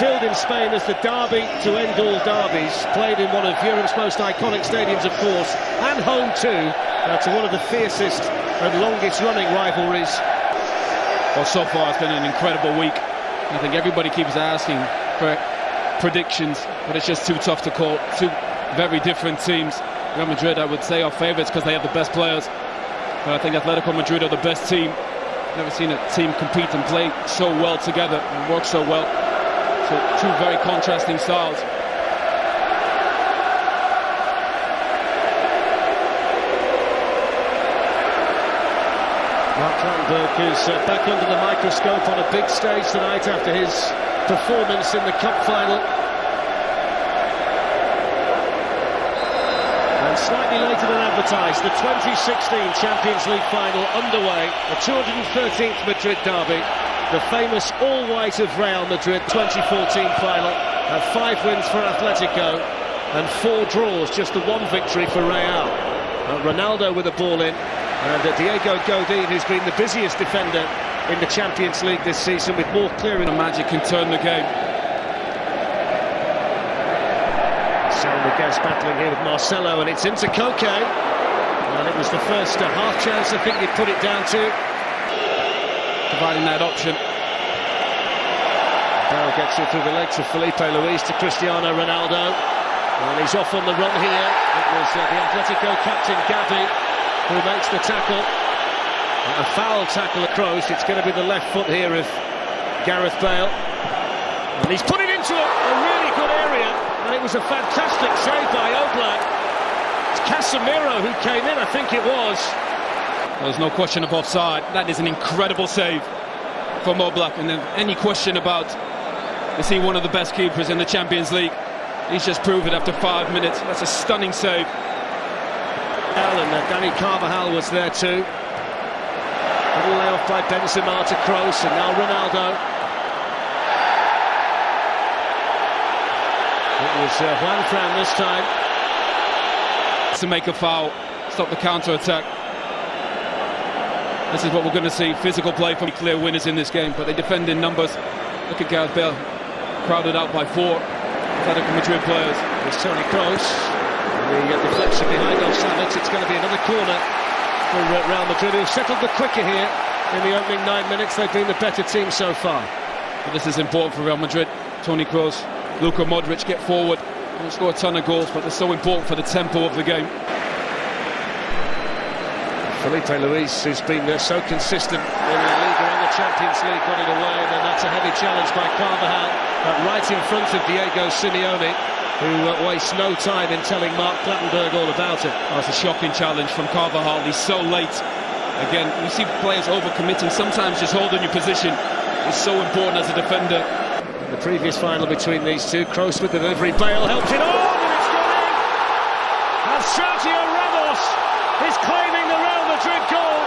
billed in Spain as the derby to end all derbies, played in one of Europe's most iconic stadiums, of course, and home too to one of the fiercest and longest running rivalries. Well, so far it's been an incredible week. I think everybody keeps asking for predictions, but it's just too tough to call. Two very different teams. Real Madrid, I would say, are favourites because they have the best players, but I think Atletico Madrid are the best team. Never seen a team compete and play so well together and work so well. So two very contrasting styles. Mark Clattenburg is back under the microscope on a big stage tonight after his performance in the cup final. And slightly later than advertised, the 2016 Champions League final underway, the 213th Madrid Darby, the famous all-white of Real Madrid 2014 final, and 5 wins for Atletico and 4 draws, just the 1 victory for Real. Ronaldo with the ball in, and Diego Godin, who's been the busiest defender in the Champions League this season, with more clearing. The magic can turn the game. Guest battling here with Marcelo, and it's into Koke, and it was the first half chance I think you'd put it down to, providing that option. Bale gets it through the legs of Felipe Luis to Cristiano Ronaldo, and he's off on the run here. It was the Atletico captain Gavi who makes the tackle, a foul tackle across. It's going to be the left foot here of Gareth Bale, and he's put it into a really good area. And it was a fantastic save by Oblak. It's Casemiro who came in, I think it was. There's no question of offside. That is an incredible save from Oblak. And then any question about, is he one of the best keepers in the Champions League? He's just proved it after 5 minutes. That's a stunning save. And Danny Carvajal was there too. Little layoff by Benzema to Kroos, and now Ronaldo. It was Juan Fran this time. To make a foul, stop the counter-attack. This is what we're going to see, physical play from clear winners in this game, but they defend in numbers. Look at Gareth Bale, crowded out by 4 Atletico Madrid players. It's Toni Kroos. The deflection behind Savic. It's going to be another corner for Real Madrid, who've settled the quicker here in the opening 9 minutes. They've been the better team so far. But this is important for Real Madrid. Toni Kroos, Luka Modric get forward. Don't score a ton of goals, but they're so important for the tempo of the game. Felipe Luis, who's been so consistent in La Liga and the Champions League, got it away, and then that's a heavy challenge by Carvajal, right in front of Diego Simeone, who wastes no time in telling Mark Clattenburg all about it. Oh, it's a shocking challenge from Carvajal. He's so late. Again, you see players overcommitting. Sometimes just holding your position is so important as a defender. The previous final between these two, Kroos with the delivery, Bale helped it on, and it's gone in! And Sergio Ramos is claiming the Real Madrid goal,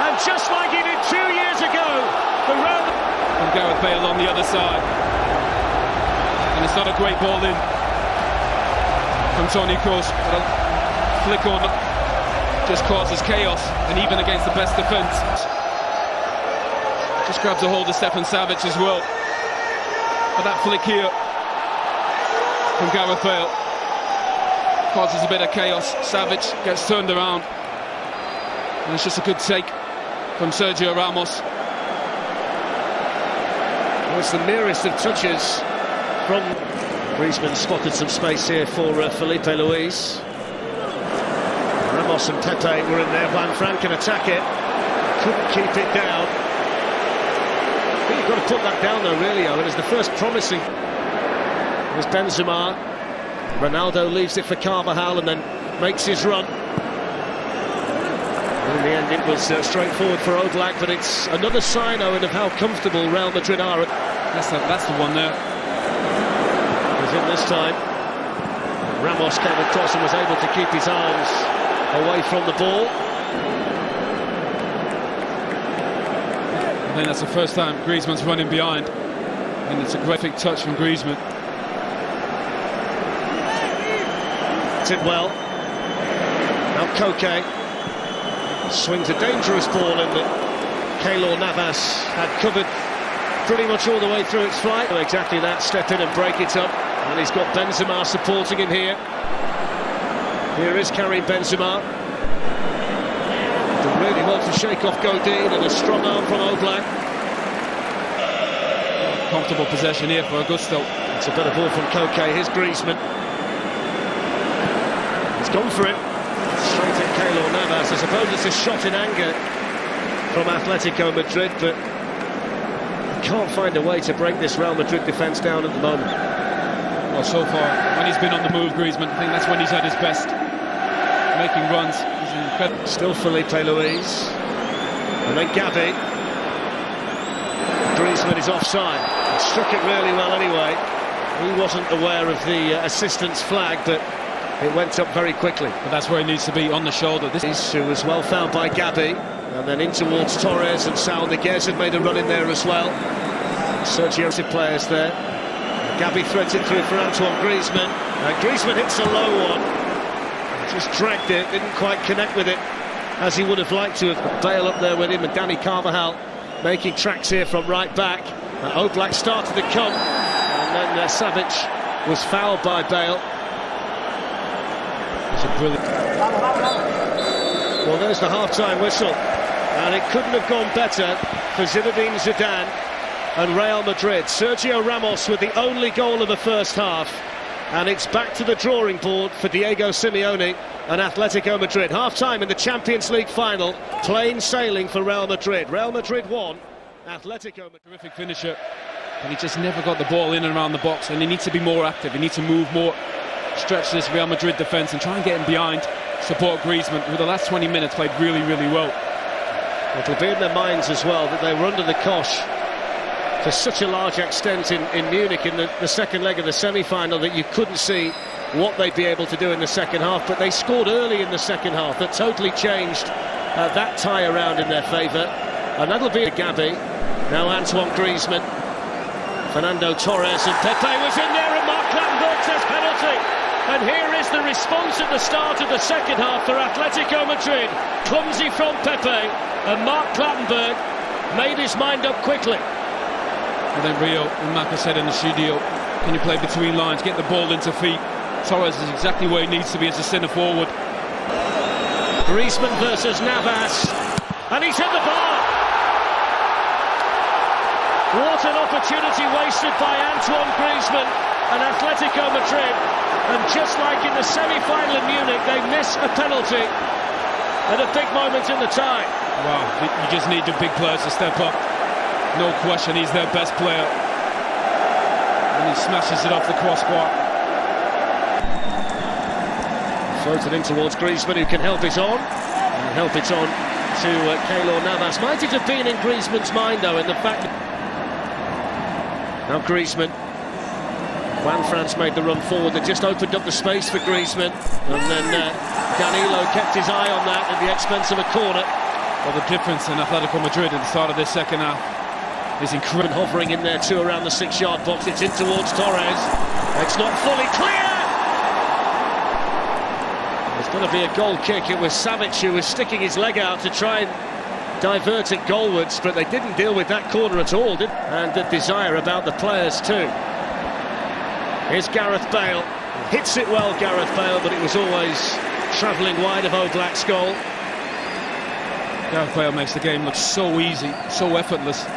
and just like he did 2 years ago, the Real... From Gareth Bale on the other side, and it's not a great ball in from Toni Kroos, but a flick on just causes chaos, and even against the best defence. Just grabs a hold of Stefan Savic as well. But that flick here from Gareth Bale causes a bit of chaos. Savic gets turned around, and it's just a good take from Sergio Ramos. It was the merest of touches from... Griezmann spotted some space here for Felipe Luis. Ramos and Pepe were in there. Juan Fran can attack it, couldn't keep it down. I think you've got to put that down though, really, Owen. It's the first promising. It was Benzema. Ronaldo leaves it for Carvajal and then makes his run. And in the end it was straightforward for Oblak, but it's another sign, Owen, of how comfortable Real Madrid are. That's the one there. It was in this time. Ramos came across and was able to keep his arms away from the ball. I think that's the first time Griezmann's running behind, and it's a graphic touch from Griezmann. Did well. Now Koke swings a dangerous ball in that Keylor Navas had covered pretty much all the way through its flight. Exactly that, step in and break it up. And he's got Benzema supporting him here. Here is Karim Benzema. Did really well to shake off Godin, and a strong arm from Oblak. Comfortable possession here for Augusto. It's a better ball from Koke. Here's Griezmann. He's gone for it. Straight at Keylor Navas. I suppose it's a shot in anger from Atletico Madrid, but can't find a way to break this Real Madrid defence down at the moment. Well, so far, when he's been on the move, Griezmann, I think that's when he's at his best. Making runs. He's incredible. Still Felipe Luis. And then Gavi. Griezmann is offside. He struck it really well anyway. He wasn't aware of the assistant's flag, but it went up very quickly. But that's where he needs to be, on the shoulder. Who was well fouled by Gavi. And then in towards Torres, and Saul Niguez had made a run in there as well. Sergio's players there. Gavi threads it through for Antoine Griezmann. And Griezmann hits a low one. Just dragged it, didn't quite connect with it as he would have liked to have. Bale up there with him, and Dani Carvajal making tracks here from right back. Oblak started to come, and then Savic was fouled by Bale. It's a brilliant... Well, there's the half-time whistle, and it couldn't have gone better for Zinedine Zidane and Real Madrid. Sergio Ramos with the only goal of the first half, and it's back to the drawing board for Diego Simeone and Atletico Madrid. Half-time in the Champions League final, plain sailing for Real Madrid. Real Madrid won, Atletico Madrid. Terrific finisher, and he just never got the ball in and around the box, and he needs to be more active, he needs to move more, stretch this Real Madrid defence and try and get him behind, support Griezmann, who the last 20 minutes played really, really well. It'll be in their minds as well that they were under the cosh to such a large extent in Munich in the second leg of the semi-final that you couldn't see what they'd be able to do in the second half, but they scored early in the second half. That totally changed that tie around in their favour, and that'll be a Gavi. Now Antoine Griezmann, Fernando Torres, and Pepe was in there, and Mark Clattenburg says penalty. And here is the response at the start of the second half for Atletico Madrid. Clumsy from Pepe, and Mark Clattenburg made his mind up quickly. And then Rio and Maka said in the studio, can you play between lines, get the ball into feet? Torres is exactly where he needs to be as a centre forward. Griezmann versus Navas, and he's hit the bar. What an opportunity wasted by Antoine Griezmann and Atletico Madrid. And just like in the semi-final in Munich, they miss a penalty at a big moment in the tie. Wow, you just need the big players to step up. No question, he's their best player. And he smashes it off the crossbar. Floated in towards Griezmann, who can help it on. And help it on to Keylor Navas. Might it have been in Griezmann's mind, though, in the fact that... Now Griezmann. Juan France made the run forward. They just opened up the space for Griezmann. And then Danilo kept his eye on that at the expense of a corner. Well, the difference in Atletico Madrid at the start of this second half is incredible. Hovering in there too around the 6-yard box. It's in towards Torres. It's not fully clear. There's going to be a goal kick. It was Savic who was sticking his leg out to try and divert it goalwards, but they didn't deal with that corner at all, did they? And the desire about the players too. Here's Gareth Bale. Hits it well, Gareth Bale, but it was always travelling wide of Oblak's goal. Gareth Bale makes the game look so easy, so effortless.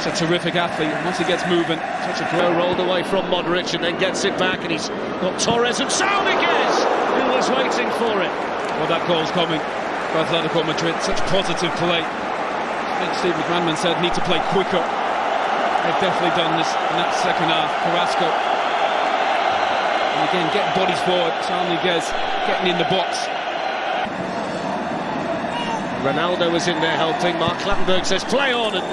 Such a terrific athlete. Once he gets moving, such a great rolled away from Modric and then gets it back, and he's got Torres and Saul Niguez, who was waiting for it. Well, that goal's coming for Atletico Madrid. Such positive play. I think Steve McManaman said need to play quicker. They've definitely done this in that second half. Carrasco. And again, getting bodies forward. Saul Niguez getting in the box. Ronaldo was in there helping. Mark Clattenburg says play on, and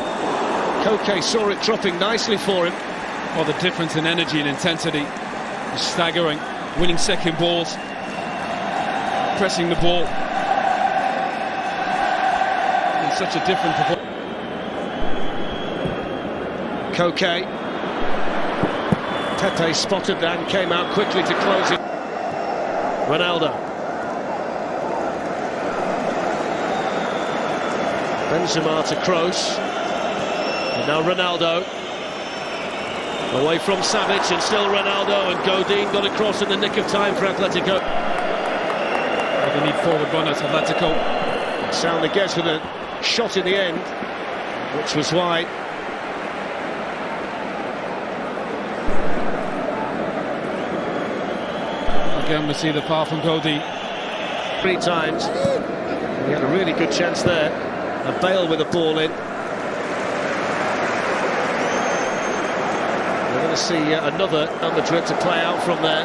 Koke saw it dropping nicely for him. Well, the difference in energy and intensity is staggering. Winning second balls, pressing the ball. In such a different performance. Koke. Pepe spotted that and came out quickly to close it. Ronaldo. Benzema to Kroos. Now Ronaldo. Away from Savic, and still Ronaldo, and Godin got across in the nick of time for Atletico. They need forward runners, Atletico. Sound gets with a shot in the end, which was wide. Again, we see the foul from Godin. 3 times. He had a really good chance there. A Bale with the ball in. We're going to see another Madrid to play out from there.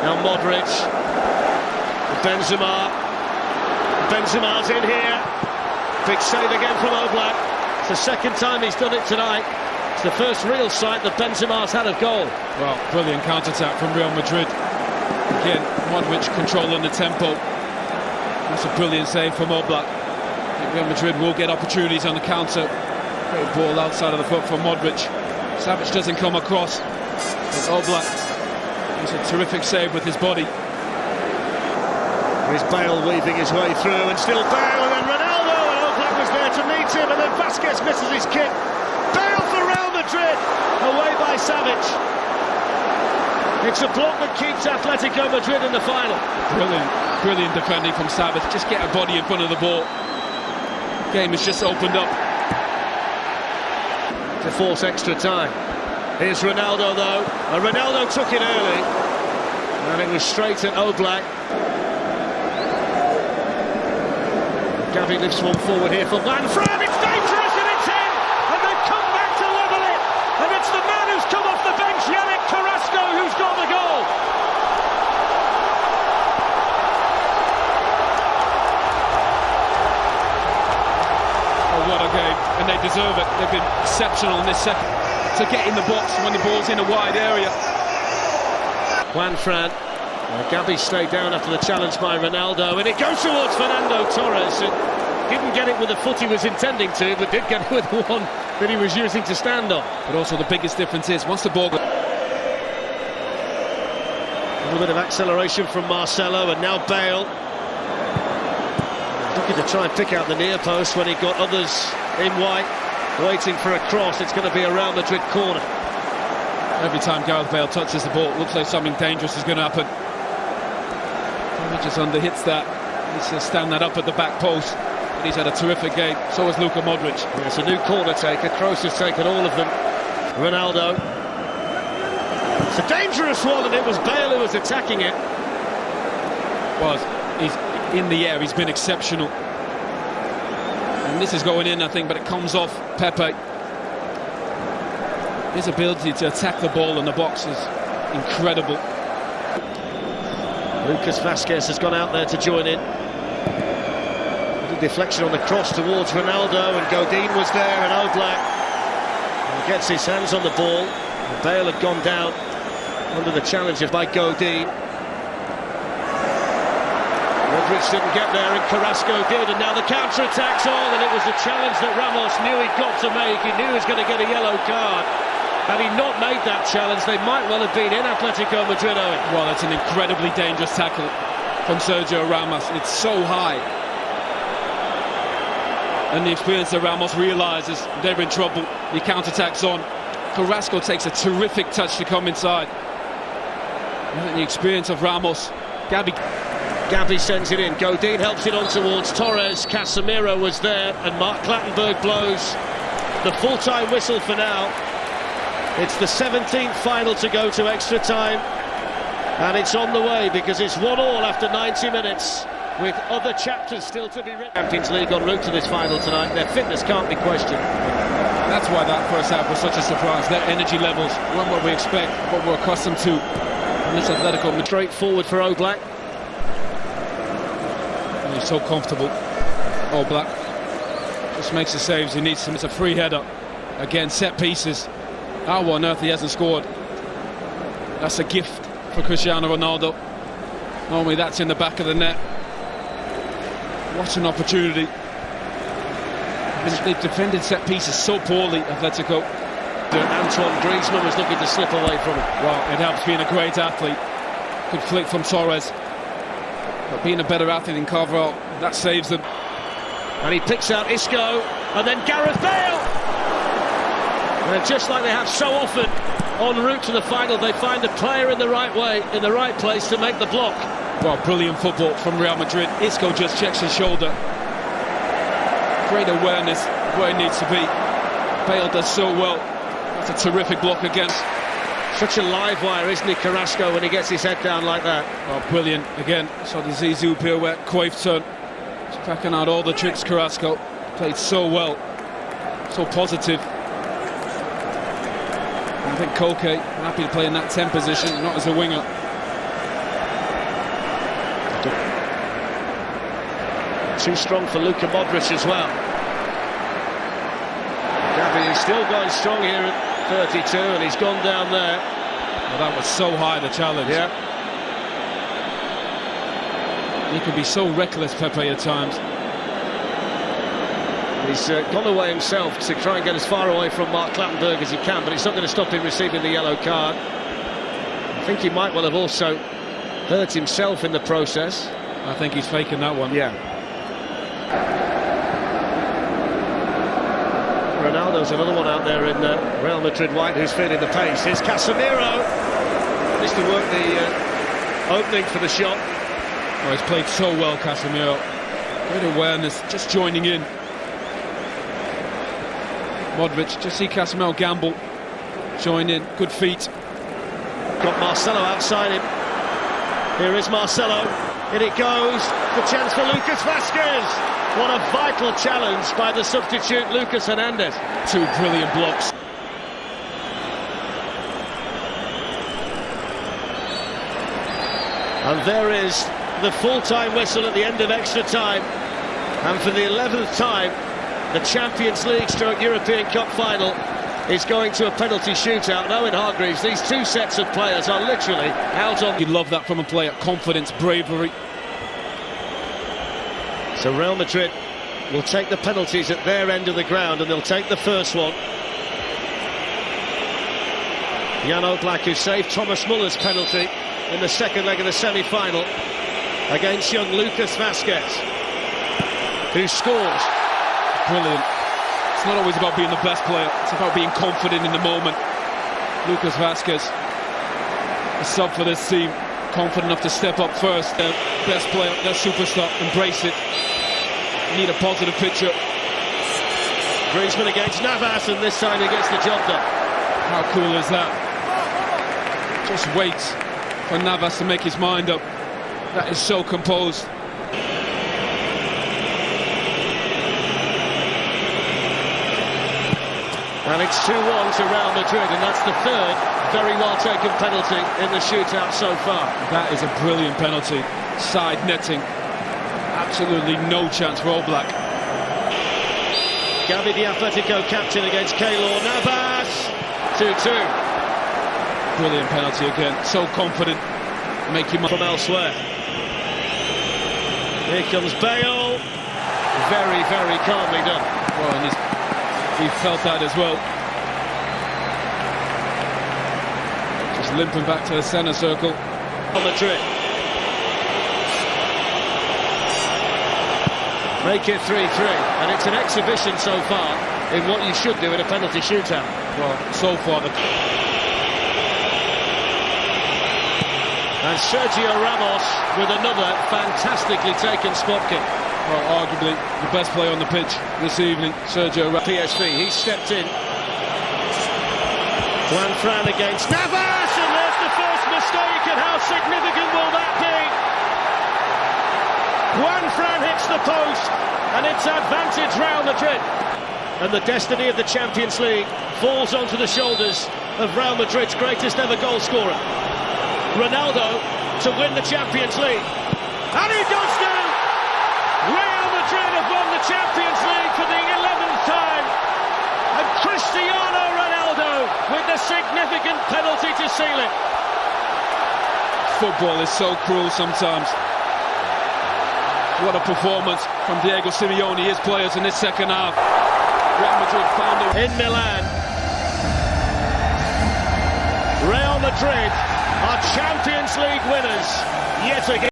Now Modric. Benzema. Benzema's in here. Big save again from Oblak. It's the second time he's done it tonight. It's the first real sight that Benzema's had of goal. Well, brilliant counter-attack from Real Madrid. Again, Modric controlling the tempo. That's a brilliant save from Oblak. I think Real Madrid will get opportunities on the counter. Great ball outside of the foot from Modric. Savic doesn't come across. But Oblak does a terrific save with his body. Here's Bale weaving his way through, and still Bale, and then Ronaldo, and Oblak was there to meet him, and then Vasquez misses his kick. Bale for Real Madrid, away by Savic. It's a block that keeps Atletico Madrid in the final. Brilliant defending from Savic. Just get a body in front of the ball. Game has just opened up. To force extra time. Here's Ronaldo though. Ronaldo took it early, and it was straight at Oblak. Gavi lifts one forward here for Manfred. It's dangerous, and it's in, and they've come back to level it, and it's the man who's come off the bench, Yannick Carrasco, who's got the goal. What a game, and they deserve it. They've been exceptional in this second to get in the box when the ball's in a wide area. Juanfran. Gavi stayed down after the challenge by Ronaldo, and it goes towards Fernando Torres. It didn't get it with the foot he was intending to, but did get it with one that he was using to stand on. But also the biggest difference is once the ball goes... A little bit of acceleration from Marcelo, and now Bale. Looking to try and pick out the near post when he got others in white, waiting for a cross. It's going to be a Real Madrid corner. Every time Gareth Bale touches the ball, it looks like something dangerous is going to happen. He just underhits that. He needs to stand that up at the back post. But he's had a terrific game. So has Luka Modric. It's a new corner taker. Kroos has taken all of them. Ronaldo. It's a dangerous one, and it was Bale who was attacking it. Well, he's in the air. He's been exceptional. And this is going in, I think, but it comes off Pepe. His ability to attack the ball in the box is incredible. Lucas Vasquez has gone out there to join in. A little deflection on the cross towards Ronaldo, and Godin was there, and Oblak gets his hands on the ball. And Bale had gone down under the challenge by Godin. Modric didn't get there, and Carrasco did, and now the counter-attack's on, and it was a challenge that Ramos knew he'd got to make. He knew he was going to get a yellow card. Had he not made that challenge, they might well have been in Atletico Madrid, Owen. Well, it's an incredibly dangerous tackle from Sergio Ramos. It's so high. And the experience that Ramos realises they're in trouble. The counter-attack's on. Carrasco takes a terrific touch to come inside. And the experience of Ramos. Gavi sends it in. Godin helps it on towards Torres. Casemiro was there, and Mark Clattenburg blows the full-time whistle for now. It's the 17th final to go to extra time, and it's on the way because it's 1-1 after 90 minutes, with other chapters still to be written. Champions League en route to this final tonight. Their fitness can't be questioned. That's why that first half was such a surprise. Their energy levels weren't what we expect, what we're accustomed to. And this Atletico Madrid. Straight forward for Oblak. And he's so comfortable. Oblak just makes the saves he needs to. It's a free header. Again, set pieces. How on earth he hasn't scored? That's a gift for Cristiano Ronaldo. Normally that's in the back of the net. What an opportunity. They've defended set pieces so poorly, Atletico. Antoine Griezmann was looking to slip away from it. Well, it helps being a great athlete. Good flick from Torres. But being a better athlete than Carvalho, that saves them. And he picks out Isco, and then Gareth Bale. And just like they have so often en route to the final, they find a player in the right way, in the right place to make the block. Well, brilliant football from Real Madrid. Isco just checks his shoulder. Great awareness where he needs to be. Bale does so well. That's a terrific block again. Such a live wire, isn't he, Carrasco, when he gets his head down like that? Oh, brilliant. Again, saw the Zizou pirouette, Cruyff turn. Just packing out all the tricks, Carrasco. Played so well. So positive. I think Koke happy to play in that 10 position, not as a winger. Too strong for Luka Modric as well. Darby is still going strong here at 32, and he's gone down there. Well, that was so high, the challenge. Yeah. He can be so reckless, Pepe, at times. He's gone away himself to try and get as far away from Mark Clattenburg as he can, but it's not going to stop him receiving the yellow card. I think he might well have also hurt himself in the process. I think he's faking that one. Yeah. Ronaldo's another one out there in Real Madrid white who's feeling the pace. Here's Casemiro. Needs to work the opening for the shot. Oh, he's played so well, Casemiro. Great awareness, just joining in. Modric, just see Casemiro gamble. Join in, good feet. Got Marcelo outside him. Here is Marcelo. In it goes. The chance for Lucas Vazquez. What a vital challenge by the substitute Lucas Hernandez. Two brilliant blocks. And there is the full-time whistle at the end of extra time. And for the 11th time, the Champions League stroke European Cup final is going to a penalty shootout. Now in Hargreaves, these two sets of players are literally out on... You love that from a player. Confidence, bravery. So Real Madrid will take the penalties at their end of the ground, and they'll take the first one. Jan Oblak, who saved Thomas Muller's penalty in the second leg of the semi-final against young Lucas Vazquez, who scores. Brilliant. It's not always about being the best player, it's about being confident in the moment. Lucas Vazquez, a sub for this team, confident enough to step up first. Their best player, their superstar, embrace it. Need a positive picture. Griezmann against Navas, and this time he gets the job done. How cool is that? Just waits for Navas to make his mind up. That is so composed. And it's 2-1 to Real Madrid, and that's the third very well taken penalty in the shootout so far. That is a brilliant penalty. Side netting. Absolutely no chance for Oblak. Gavi, the Atletico captain, against Keylor Navas. 2-2. Brilliant penalty again. So confident. Make him from elsewhere. Here comes Bale. Very, very calmly done. Well, and he felt that as well. Just limping back to the centre circle. On Madrid. Make it 3-3, and it's an exhibition so far in what you should do in a penalty shootout. Well, so far And Sergio Ramos with another fantastically taken spot kick. Well, arguably the best player on the pitch this evening, Sergio Ramos. PSV, he stepped in. Juan Fran against Navas, and there's the first mistake, and how significant will that be? Juan Fran hits the post, and it's advantage Real Madrid. And the destiny of the Champions League falls onto the shoulders of Real Madrid's greatest ever goal scorer, Ronaldo, to win the Champions League. And he does do! Real Madrid have won the Champions League for the 11th time. And Cristiano Ronaldo with the significant penalty to seal it. Football is so cruel sometimes. What a performance from Diego Simeone, his players in this second half. Real Madrid found it. In Milan, Real Madrid are Champions League winners yet again.